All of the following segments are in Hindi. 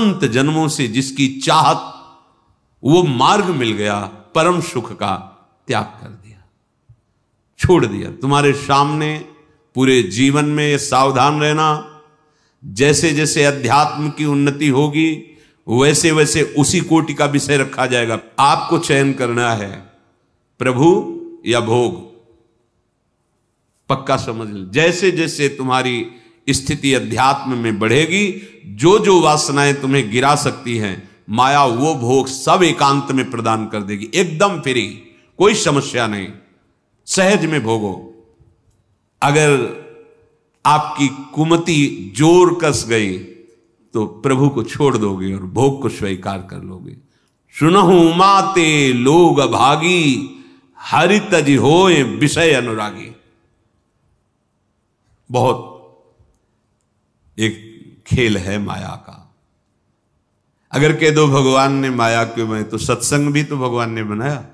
अनंत जन्मों से जिसकी चाहत, वो मार्ग मिल गया, परम सुख का त्याग कर दिया, छोड़ दिया। तुम्हारे सामने पूरे जीवन में ये सावधान रहना, जैसे जैसे अध्यात्म की उन्नति होगी वैसे वैसे उसी कोटि का विषय रखा जाएगा। आपको चयन करना है प्रभु या भोग, पक्का समझ लो। जैसे जैसे तुम्हारी स्थिति अध्यात्म में बढ़ेगी, जो जो वासनाएं तुम्हें गिरा सकती हैं, माया वो भोग सब एकांत में प्रदान कर देगी, एकदम फ्री, कोई समस्या नहीं, सहज में भोगो। अगर आपकी कुमति जोर कस गई तो प्रभु को छोड़ दोगे और भोग को स्वीकार कर लोगे। सुनहु माते लोग अभागी, हरि तज होए विषय अनुरागी। बहुत एक खेल है माया का। अगर कह दो भगवान ने माया क्यों बनाई, तो सत्संग भी तो भगवान ने बनाया।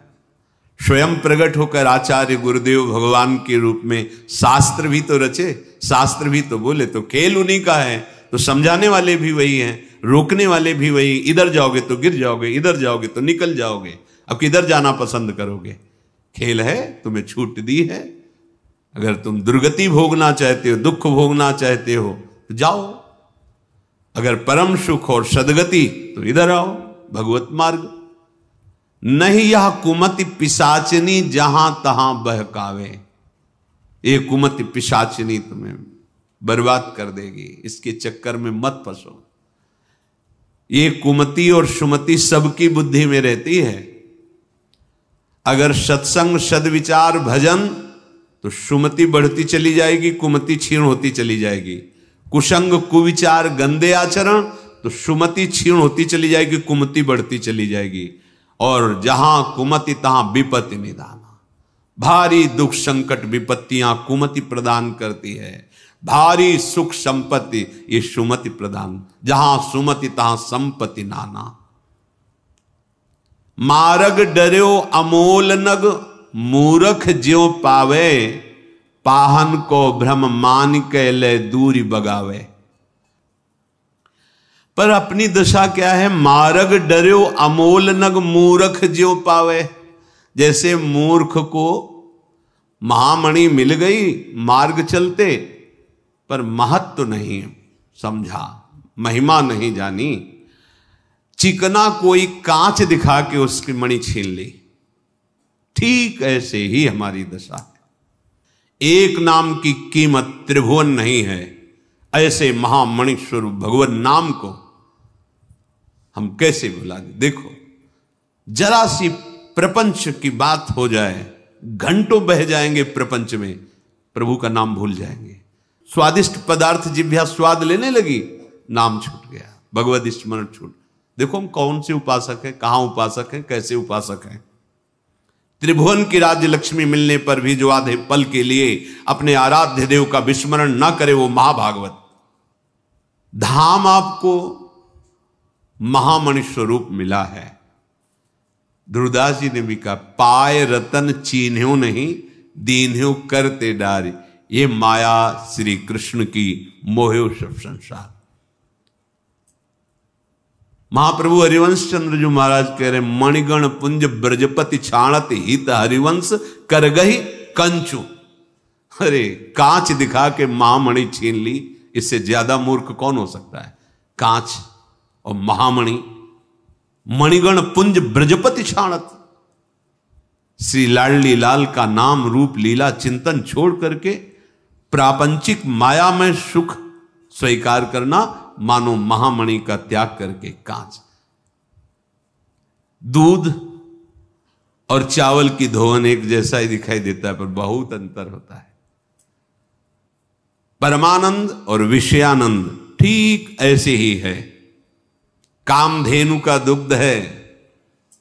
स्वयं प्रकट होकर आचार्य गुरुदेव भगवान के रूप में शास्त्र भी तो रचे, शास्त्र भी तो बोले, तो खेल उन्हीं का है, तो समझाने वाले भी वही हैं, रोकने वाले भी वही। इधर जाओगे तो गिर जाओगे, इधर जाओगे तो निकल जाओगे, अब किधर जाना पसंद करोगे? खेल है, तुम्हें छूट दी है। अगर तुम दुर्गति भोगना चाहते हो, दुख भोगना चाहते हो तो जाओ, अगर परम सुख और सदगति तो इधर आओ, भगवत मार्ग। नहीं यह कुमति पिशाचिनी जहां तहां बहकावे। ये कुमति पिशाचिनी तुम्हें बर्बाद कर देगी, इसके चक्कर में मत फंसो। ये कुमति और सुमति सबकी बुद्धि में रहती है। अगर सत्संग, सद्विचार, भजन, तो सुमति बढ़ती चली जाएगी, कुमति क्षीण होती चली जाएगी। कुसंग, कुविचार, गंदे आचरण, तो सुमति क्षीण होती चली जाएगी, कुमति बढ़ती चली जाएगी। और जहां कुमति तहां विपत्ति निदाना। भारी दुख संकट विपत्तियां कुमति प्रदान करती है, भारी सुख संपत्ति ये सुमति प्रदान। जहां सुमति तहां संपत्ति नाना। मार्ग डर्यो अमोल नग, मूरख ज्यों पावे, पाहन को भ्रम मान के ले दूरी बगावे। पर अपनी दशा क्या है? मार्ग डर्यो अमोल नग, मूरख ज्यों पावे। जैसे मूर्ख को महामणि मिल गई मार्ग चलते, पर महत्व नहीं समझा, महिमा नहीं जानी, चिकना कोई कांच दिखा के उसकी मणि छीन ली। ठीक ऐसे ही हमारी दशा है। एक नाम की कीमत त्रिभुवन नहीं है, ऐसे महामणि स्वरूप भगवत नाम को हम कैसे भुला दें? देखो, जरा सी प्रपंच की बात हो जाए, घंटों बह जाएंगे प्रपंच में, प्रभु का नाम भूल जाएंगे। स्वादिष्ट पदार्थ जिह्वा स्वाद लेने लगी, नाम छूट गया, भगवत स्मरण छूट। देखो हम कौन से उपासक हैं, कहां उपासक हैं, कैसे उपासक हैं। त्रिभुवन की राज्य लक्ष्मी मिलने पर भी जो आधे पल के लिए अपने आराध्य देव का विस्मरण ना करे, वो महाभागवत। धाम आपको महामणि स्वरूप मिला है। ध्रुवदास जी ने भी कहा, पाए रतन चीन्ह्यो नहीं, दीन्ह्यो करते डारी। ये माया श्री कृष्ण की मोह्यो सब संसार। महाप्रभु हरिवंश चंद्र जो महाराज कह रहे, मणिगण पुंज ब्रजपति छाणत हित हरिवंश कर गही कंचु। अरे कांच दिखा के महामणि छीन ली, इससे ज्यादा मूर्ख कौन हो सकता है? कांच और महामणि। मणिगण पुंज ब्रजपति छाणत, श्री लाडली लाल का नाम रूप लीला चिंतन छोड़ करके प्रापंचिक माया में सुख स्वीकार करना, मानो महामणि का त्याग करके कांच। दूध और चावल की धोवन एक जैसा ही दिखाई देता है, पर बहुत अंतर होता है। परमानंद और विषयानंद ठीक ऐसे ही है। कामधेनु का दुग्ध है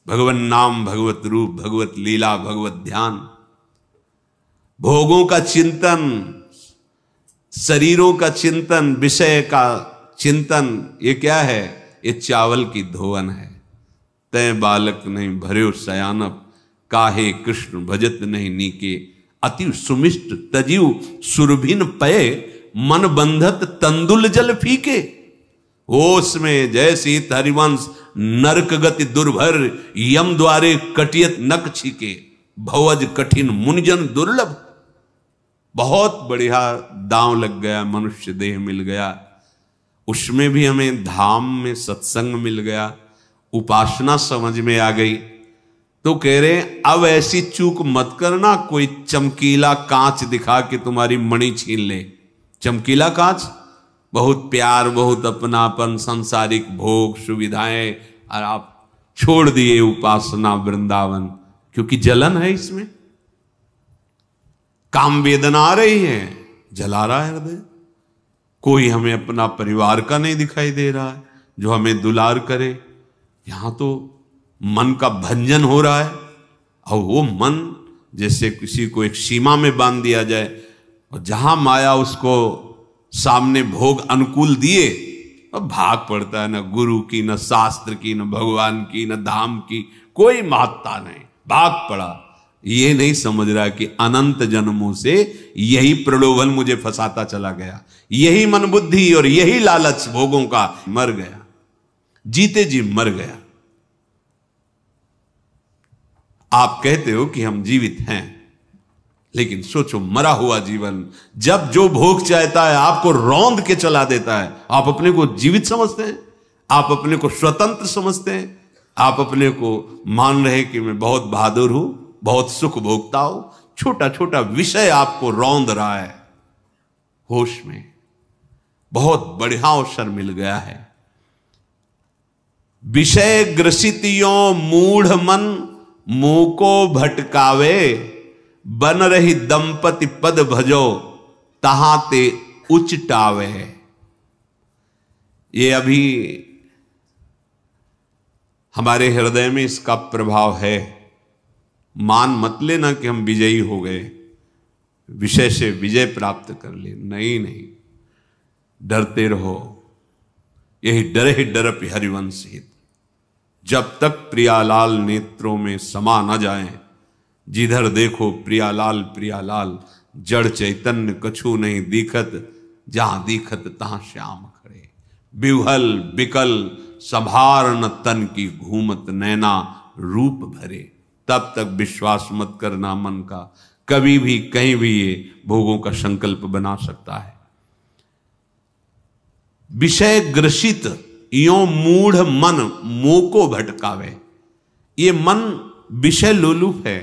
भगवत नाम, भगवत रूप, भगवत लीला, भगवत ध्यान। भोगों का चिंतन, शरीरों का चिंतन, विषय का चिंतन, ये क्या है? ये चावल की धोवन है। तय बालक नहीं भर्यो सयानप, काहे कृष्ण भजत नहीं नीके। अति सुमिष्ट तजीव सुरभिन पये, मन बंधत तंदुल जल फीके। होश में जैसी हरिवंश नरक गति दुर्भर यम द्वारे कटियत नक छिके भवज कठिन मुनिजन दुर्लभ। बहुत बढ़िया दांव लग गया, मनुष्य देह मिल गया, उसमें भी हमें धाम में सत्संग मिल गया, उपासना समझ में आ गई। तो कह रहे हैं अब ऐसी चूक मत करना कोई चमकीला कांच दिखा के तुम्हारी मणि छीन ले। चमकीला कांच, बहुत प्यार, बहुत अपनापन, सांसारिक भोग सुविधाएं, और आप छोड़ दिए उपासना वृंदावन, क्योंकि जलन है इसमें, काम वेदना आ रही है, जला रहा है हृदय। कोई हमें अपना परिवार का नहीं दिखाई दे रहा है जो हमें दुलार करे। यहां तो मन का भंजन हो रहा है, और वो मन जैसे किसी को एक सीमा में बांध दिया जाए, और जहां माया उसको सामने भोग अनुकूल दिए अब भाग पड़ता है। न गुरु की, न शास्त्र की, न भगवान की, न धाम की कोई महत्ता नहीं, भाग पड़ा। ये नहीं समझ रहा कि अनंत जन्मों से यही प्रलोभन मुझे फंसाता चला गया, यही मन बुद्धि और यही लालच भोगों का मर गया, जीते जी मर गया। आप कहते हो कि हम जीवित हैं, लेकिन सोचो मरा हुआ जीवन, जब जो भोग चाहता है आपको रौंद के चला देता है, आप अपने को जीवित समझते हैं, आप अपने को स्वतंत्र समझते हैं, आप अपने को मान रहे कि मैं बहुत बहादुर हूं, बहुत सुख भोगता हूं। छोटा छोटा विषय आपको रौंद रहा है। होश में बहुत बढ़िया अवसर मिल गया है। विषय ग्रसितियों मूढ़ मन मुंह को भटकावे, बन रही दंपति पद भजो तहां ते उचटावे। ये अभी हमारे हृदय में इसका प्रभाव है। मान मत लेना कि हम विजयी हो गए, विषय से विजय प्राप्त कर ले, नहीं नहीं, डरते रहो। यही डरे ही डरप हरिवंश हित, जब तक प्रियालाल नेत्रों में समा न जाए। जिधर देखो प्रियालाल प्रियालाल, जड़ चैतन्य कछु नहीं दिखत, जहां दिखत तहां श्याम खड़े। विह्वल विकल संभार न तन की घूमत नैना रूप भरे। तब तक विश्वास मत करना मन का, कभी भी कहीं भी ये भोगों का संकल्प बना सकता है। विषय ग्रसित यो मूढ़ मन मुंह को भटकावे। ये मन विषय लोलुप है,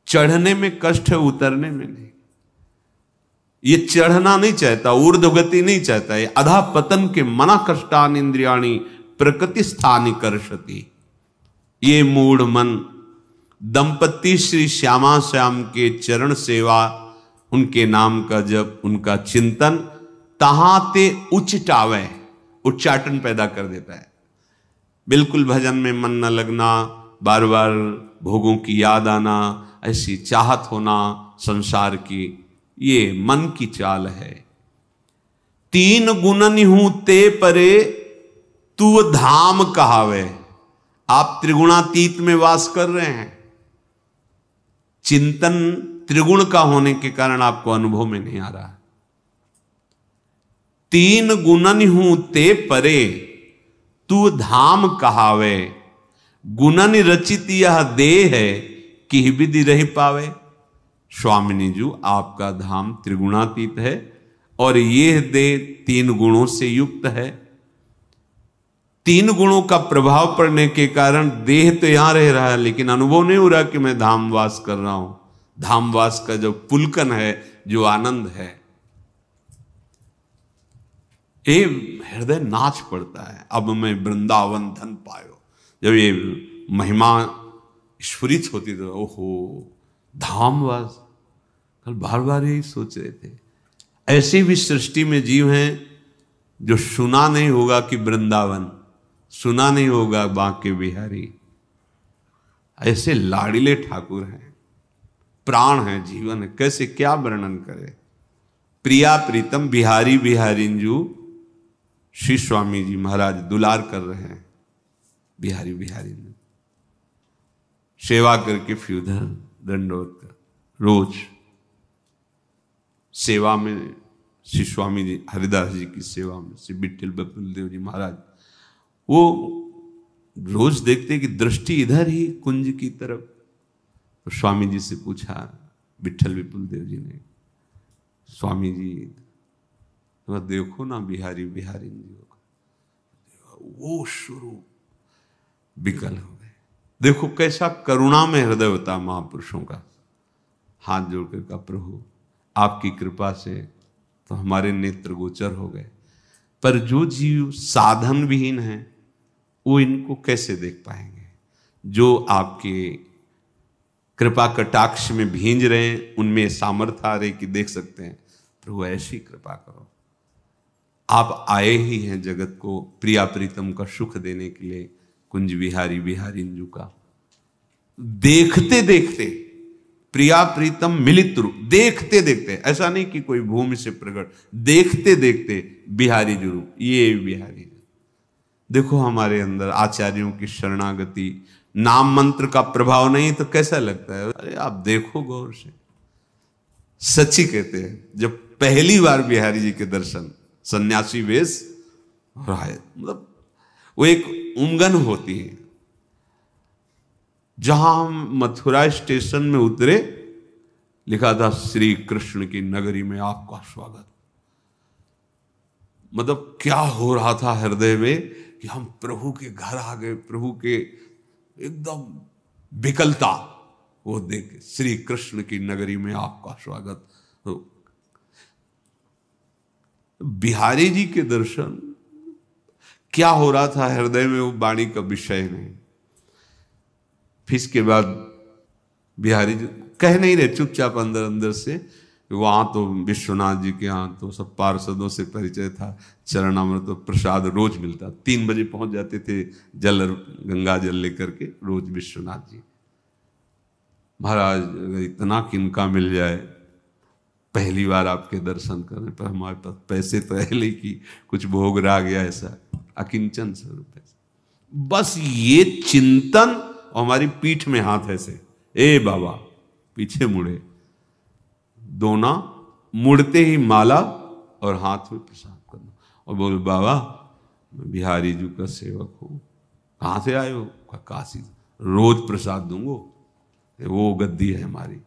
चढ़ने में कष्ट है, उतरने में नहीं। ये चढ़ना नहीं चाहता, ऊर्ध्वगति नहीं चाहता, ये अधा पतन के मना कष्टान इंद्रियाणी प्रकृति स्थानी करशति। ये मूढ़ मन दंपति श्री श्यामा श्याम के चरण सेवा, उनके नाम का जप, उनका चिंतन तहां ते उच्चावे, उच्चाटन पैदा कर देता है। बिल्कुल भजन में मन न लगना, बार बार भोगों की याद आना, ऐसी चाहत होना संसार की, ये मन की चाल है। तीन गुणन हूं ते परे तू धाम कहावे। आप त्रिगुणातीत में वास कर रहे हैं, चिंतन त्रिगुण का होने के कारण आपको अनुभव में नहीं आ रहा। तीन गुणन हूं ते परे तू धाम कहावे, गुणन रचित यह देह है कि विधि रही पावे। स्वामिनी जी, आपका धाम त्रिगुणातीत है और यह देह तीन गुणों से युक्त है। तीन गुणों का प्रभाव पड़ने के कारण देह तो यहां रह रहा है, लेकिन अनुभव नहीं हो रहा कि मैं धामवास कर रहा हूं। धामवास का जो पुलकन है, जो आनंद है, ये हृदय नाच पड़ता है। अब मैं वृंदावन धन पायो, जब ये महिमा स्फुरित होती तो ओहो धामवास। कल बार बार यही सोच रहे थे, ऐसी भी सृष्टि में जीव हैं जो सुना नहीं होगा कि वृंदावन, सुना नहीं होगा बांके बिहारी। ऐसे लाड़िले ठाकुर हैं, प्राण है, जीवन है, कैसे क्या वर्णन करे। प्रिया प्रीतम बिहारी बिहारिंजू श्री स्वामी जी महाराज दुलार कर रहे हैं। बिहारी बिहारी सेवा करके फ्यूधर दंडोत कर, रोज सेवा में श्री स्वामी जी हरिदास जी की सेवा में श्री विट्ठल बलदेव जी महाराज, वो रोज देखते कि दृष्टि इधर ही कुंज की तरफ। तो स्वामी जी से पूछा विट्ठल विपुलदेव जी ने, स्वामी जी तो देखो ना बिहारी बिहारी जी को, वो शुरू विकल हो गए। देखो कैसा करुणा में हृदय होता महापुरुषों का। हाथ जोड़कर का प्रभु आपकी कृपा से तो हमारे नेत्र गोचर हो गए, पर जो जीव साधन विहीन है वो इनको कैसे देख पाएंगे। जो आपके कृपा कटाक्ष में भींज रहे हैं उनमें सामर्थ्य आ रही कि देख सकते हैं। प्रभु ऐसी कृपा करो, आप आए ही हैं जगत को प्रिया प्रीतम का सुख देने के लिए। कुंज बिहारी बिहारी जी का देखते देखते प्रिया प्रीतम मिलित रूप, देखते देखते, ऐसा नहीं कि कोई भूमि से प्रकट, देखते देखते बिहारी जी रूप, ये बिहारी जी। देखो हमारे अंदर आचार्यों की शरणागति, नाम मंत्र का प्रभाव नहीं तो कैसा लगता है। अरे आप देखो गौर से, सच्ची कहते हैं जब पहली बार बिहारी जी के दर्शन, सन्यासी वेश राय, मतलब वो एक उमंगन होती है। जहां हम मथुरा स्टेशन में उतरे, लिखा था श्री कृष्ण की नगरी में आपका स्वागत। मतलब क्या हो रहा था हृदय में कि हम प्रभु के घर आ गए। प्रभु के एकदम विकलता वो देख, श्री कृष्ण की नगरी में आपका स्वागत। तो बिहारी जी के दर्शन, क्या हो रहा था हृदय में वो वाणी का विषय नहीं। फिर इसके बाद बिहारी जी कह नहीं रहे, चुपचाप अंदर अंदर से, वहां तो विश्वनाथ जी के यहाँ तो सब पार्षदों से परिचय था, चरणामृत तो प्रसाद रोज मिलता। 3 बजे पहुंच जाते थे जल, गंगा जल लेकर के रोज विश्वनाथ जी। महाराज अगर इतना किनका मिल जाए, पहली बार आपके दर्शन करने पर हमारे पास पैसे तो है नहीं कि कुछ भोग रहा गया, ऐसा अकिंचन स्वरूप। बस ये चिंतन और हमारी पीठ में हाथ ऐसे, ए बाबा पीछे मुड़े, दोनों मुड़ते ही माला और हाथ में प्रसाद करना और बोल बाबा मैं बिहारी जी का सेवक हूं। कहां से आए हो? काशी। रोज प्रसाद दूंगो, वो गद्दी है हमारी।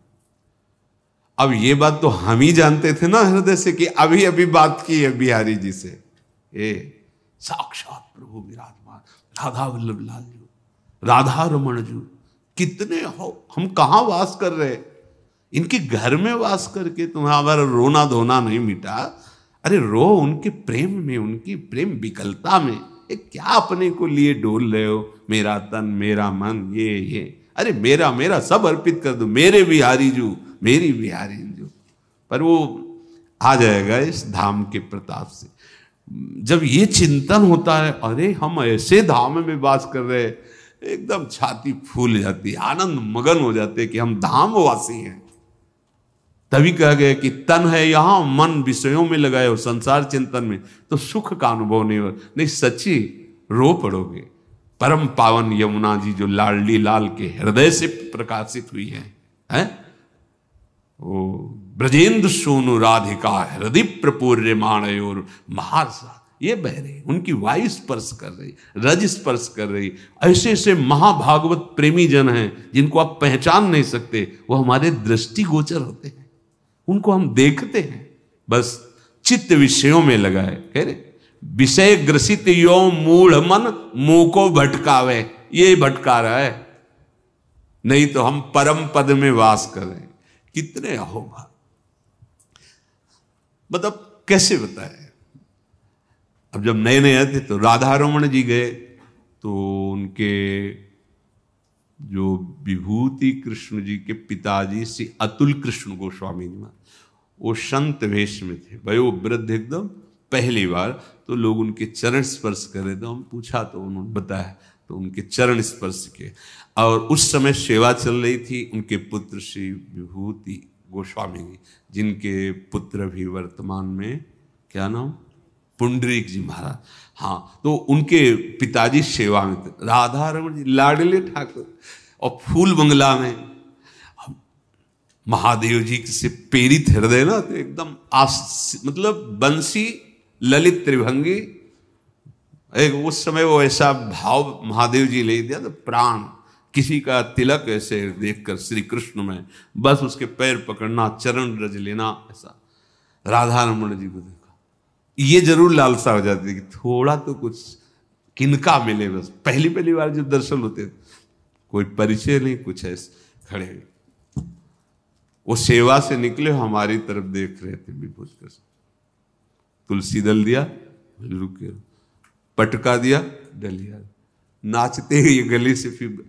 अब ये बात तो हम ही जानते थे ना हृदय से कि अभी अभी बात की है बिहारी जी से। साक्षात प्रभु विराजमान राधा वल्लभ लाल जी, राधा रमण जी, कितने हो, हम कहां वास कर रहे, इनके घर में वास करके तुम्हारा रोना धोना नहीं मिटा। अरे रो उनके प्रेम में, उनकी प्रेम विकलता में। क्या अपने को लिए डोल रहे हो, मेरा तन मेरा मन ये अरे मेरा मेरा सब अर्पित कर दो, मेरे बिहारी जू, मेरी बिहारी जू। पर वो आ जाएगा इस धाम के प्रताप से। जब ये चिंतन होता है, अरे हम ऐसे धाम में वास कर रहे, एकदम छाती फूल जाती, आनंद मगन हो जाते कि हम धाम वासी हैं। तभी कहा गया कि तन है यहां, मन विषयों में लगाए हो, संसार चिंतन में, तो सुख का अनुभव नहीं हो। नहीं सच्ची रो पड़ोगे। परम पावन यमुना जी जो लाडली लाल के हृदय से प्रकाशित हुई है? वो ब्रजेंद्र सोनु राधिका हृदय प्रपूर्य माणयोर महारसा, ये बह रही, उनकी वायु स्पर्श कर रही, रज स्पर्श कर रही। ऐसे ऐसे महाभागवत प्रेमी जन हैं जिनको आप पहचान नहीं सकते, वो हमारे दृष्टिगोचर होते हैं, उनको हम देखते हैं, बस चित्त विषयों में लगाए। कह रहे विषय ग्रसित यो मूढ़ मन मुंह को भटकावे, ये भटका रहा है, नहीं तो हम परम पद में वास कर रहे हैं। कितने अहोभाग, मतलब कैसे बताए। अब जब नए नए आते तो राधा रमण जी गए, तो उनके जो विभूति कृष्ण जी के पिताजी श्री अतुल कृष्ण गोस्वामी जी, वो संत वेश में थे, वयो वृद्ध एकदम। पहली बार तो लोग उनके चरण स्पर्श कर रहे थे, हम पूछा तो उन्होंने बताया, तो उनके चरण स्पर्श किए। और उस समय सेवा चल रही थी उनके पुत्र श्री विभूति गोस्वामी जी, जिनके पुत्र भी वर्तमान में क्या नाम, पुंडरीक जी महाराज। हाँ, तो उनके पिताजी सेवा में थे, राधा रमण जी लाडले ठाकुर, और फूल बंगला में। महादेव जी से प्रेरित हृदय ना, तो एकदम मतलब बंसी ललित त्रिभंगी। एक उस समय वो ऐसा भाव महादेव जी ले दिया, तो प्राण किसी का तिलक ऐसे देखकर श्री कृष्ण में बस उसके पैर पकड़ना, चरण रज लेना, ऐसा राधा रमण जी को देखा, ये जरूर लालसा हो जाती है कि थोड़ा तो कुछ किनका मिले। बस पहली पहली बार जब दर्शन होते, कोई परिचय नहीं, कुछ ऐसे खड़े, वो सेवा से निकले हमारी तरफ देख रहे थे विभूज कर, तुलसी दल दिया रुके, पटका दिया डलिया, नाचते ये गले से। फिर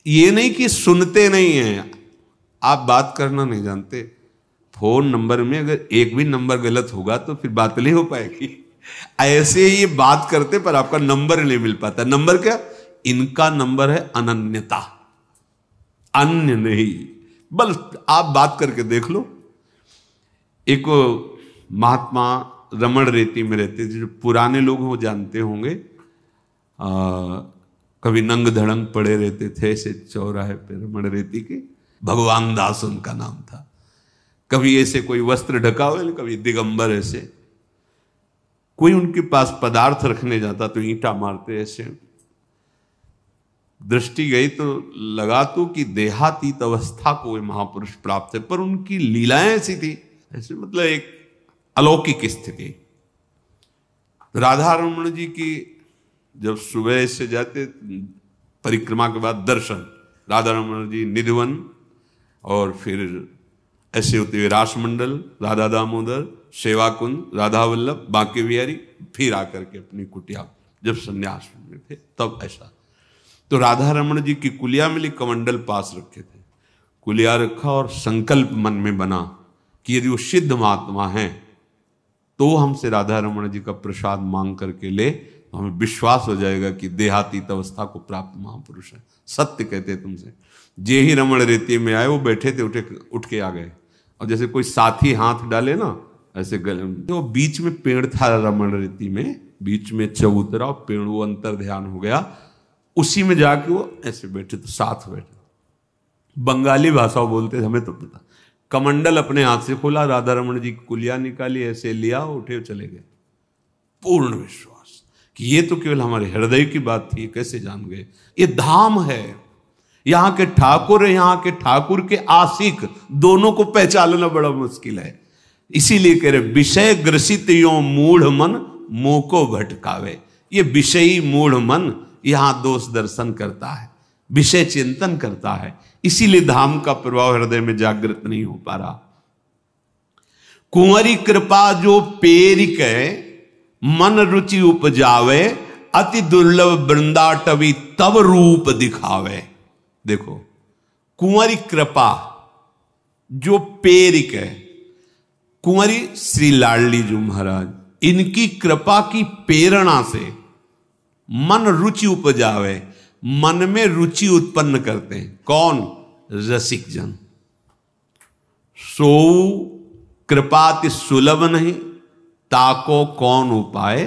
ये नहीं कि सुनते नहीं हैं, आप बात करना नहीं जानते। फोन नंबर में अगर एक भी नंबर गलत होगा तो फिर बात नहीं हो पाएगी। ऐसे ये बात करते पर आपका नंबर नहीं मिल पाता। नंबर क्या? इनका नंबर है अनन्यता, अन्य नहीं। बस आप बात करके देख लो। एक महात्मा रमण रेती में रहते थे, जो पुराने लोग हो जानते होंगे, कभी नंग धड़ंग पड़े रहते थे ऐसे चौराहे पे रमण रेती के। भगवान दास उनका नाम था। कभी ऐसे कोई वस्त्र ढका हुआ, कभी दिगंबर ऐसे। कोई उनके पास पदार्थ रखने जाता तो ईंटा मारते ऐसे। दृष्टि गई तो लगा तो कि देहातीत अवस्था को वे महापुरुष प्राप्त है, पर उनकी लीलाएं ऐसी थी, ऐसे मतलब एक अलौकिक स्थिति। राधा रमण जी की जब सुबह से जाते परिक्रमा के बाद दर्शन, राधा रमण जी निधिवन, और फिर ऐसे होते हुए रासमंडल, राधा दामोदर, सेवा कुंज, राधा वल्लभ, बांके बिहारी, फिर आकर के अपनी कुटिया जब संन्यास में थे तब ऐसा। तो राधा रमण जी की कुलिया मिली, कमंडल पास रखे थे, कुलिया रखा और संकल्प मन में बना कि यदि वो सिद्ध महात्मा हैं तो हमसे राधा रमण जी का प्रसाद मांग करके ले, तो हमें विश्वास हो जाएगा कि देहातीत अवस्था को प्राप्त महापुरुष है। सत्य कहते तुमसे। जे ही रमण रेती में आए, वो बैठे थे, उठ के आ गए, और जैसे कोई साथी हाथ डाले ना ऐसे गले, तो बीच में पेड़ था रमण रेती में, बीच में चबूतरा और पेड़, वो अंतर ध्यान हो गया, उसी में जाके वो ऐसे बैठे, तो साथ बैठे। बंगाली भाषा बोलते थे, हमें तो पता। कमंडल अपने हाथ से खोला, राधा रमण जी की कुलिया निकाली, ऐसे लिया, उठे चले गए। पूर्ण विश्वास कि ये तो केवल हमारे हृदय की बात थी, कैसे जान गए? ये धाम है, यहां के ठाकुर, यहां के ठाकुर के आशिक, दोनों को पहचानना बड़ा मुश्किल है। इसीलिए कह रहे विषय ग्रसित यो मूढ़ मन मोको भटकावे। ये विषयी मूढ़ मन यहां दोष दर्शन करता है, विषय चिंतन करता है, इसीलिए धाम का प्रभाव हृदय में जागृत नहीं हो पा रहा। कुंवरी कृपा जो पेरिक मन रुचि उपजावे, अति दुर्लभ वृंदाटवी तब रूप दिखावे। देखो, कुंवरी कृपा जो पेरिक है, कुंवरी श्री लाडली जी महाराज, इनकी कृपा की प्रेरणा से मन रुचि उपजावे, मन में रुचि उत्पन्न करते हैं। कौन? रसिक जन। सो कृपाति सुलभ नहीं, ताको कौन उपाय,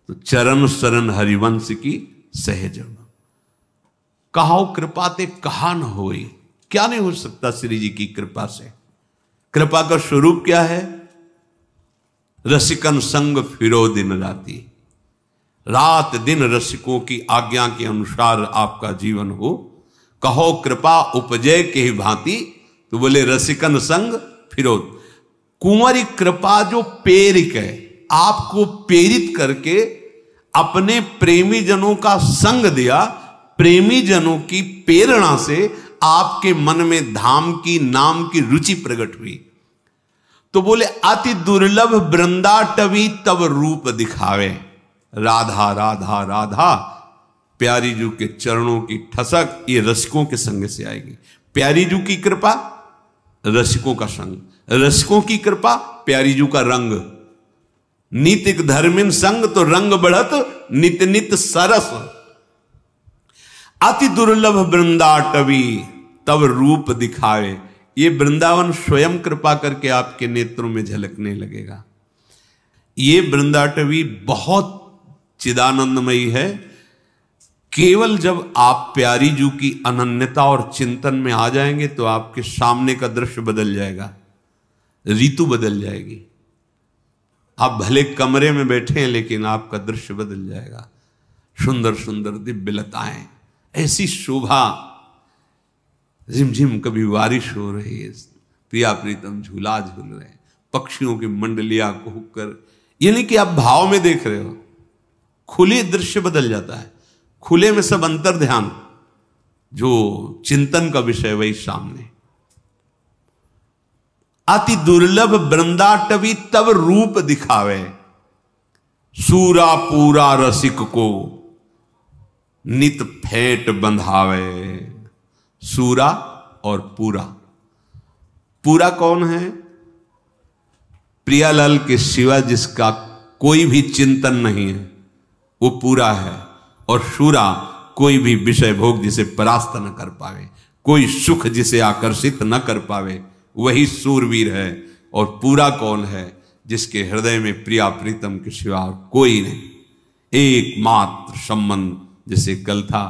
तो चरण शरण हरिवंश की सहज। कहो कृपा ते कहा न होई, क्या नहीं हो सकता श्री जी की कृपा से। कृपा का स्वरूप क्या है? रसिकन संग फिरो दिन राती, रात दिन रसिकों की आज्ञा के अनुसार आपका जीवन हो। कहो कृपा उपजय के ही भांति, तो बोले रसिकन संग फिरो। कुंवरी कृपा जो प्रेरिक है, आपको प्रेरित करके अपने प्रेमी जनों का संग दिया, प्रेमी जनों की प्रेरणा से आपके मन में धाम की, नाम की रुचि प्रकट हुई। तो बोले अति दुर्लभ वृंदाटवी तब रूप दिखावे। राधा राधा राधा, प्यारी जू के चरणों की ठसक ये रसिकों के संग से आएगी। प्यारी जू की कृपा, रसिकों का संग, रसिकों की कृपा, प्यारी जू का रंग। नीतिक धर्मिन संग तो रंग बढ़त, नित नित सरस। अति दुर्लभ वृंदाटवी तब रूप दिखावे। ये वृंदावन स्वयं कृपा करके आपके नेत्रों में झलकने लगेगा। ये वृंदाटवी बहुत चिदानंदमयी है। केवल जब आप प्यारी जू की अनन्यता और चिंतन में आ जाएंगे तो आपके सामने का दृश्य बदल जाएगा, ऋतु बदल जाएगी। आप भले कमरे में बैठे हैं लेकिन आपका दृश्य बदल जाएगा। सुंदर सुंदर दिव्य लताएं, ऐसी शोभा, झिमझिम कभी बारिश हो रही है, प्रिया प्रीतम झूला झूल रहे हैं, पक्षियों की मंडलियां कुहकर, यानी कि आप भाव में देख रहे हो, खुले दृश्य बदल जाता है। खुले में सब अंतर ध्यान, जो चिंतन का विषय वही सामने। अति दुर्लभ वृंदाटवी तब रूप दिखावे, सूरा पूरा रसिक को नित फेंट बंधावे। सूरा और पूरा, पूरा कौन है? प्रियालाल के सिवा जिसका कोई भी चिंतन नहीं है वो पूरा है, और शूरा कोई भी विषय भोग जिसे परास्त न कर पावे, कोई सुख जिसे आकर्षित न कर पावे, वही सूरवीर है। और पूरा कौन है? जिसके हृदय में प्रिया प्रीतम के सिवा कोई नहीं, एकमात्र संबंध। जैसे कल था,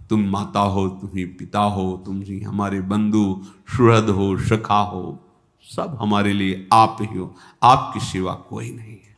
तुम माता हो, तुम ही पिता हो, तुम ही हमारे बंधु सुहृद हो, सखा हो, सब हमारे लिए आप ही हो, आपके सिवा कोई नहीं है।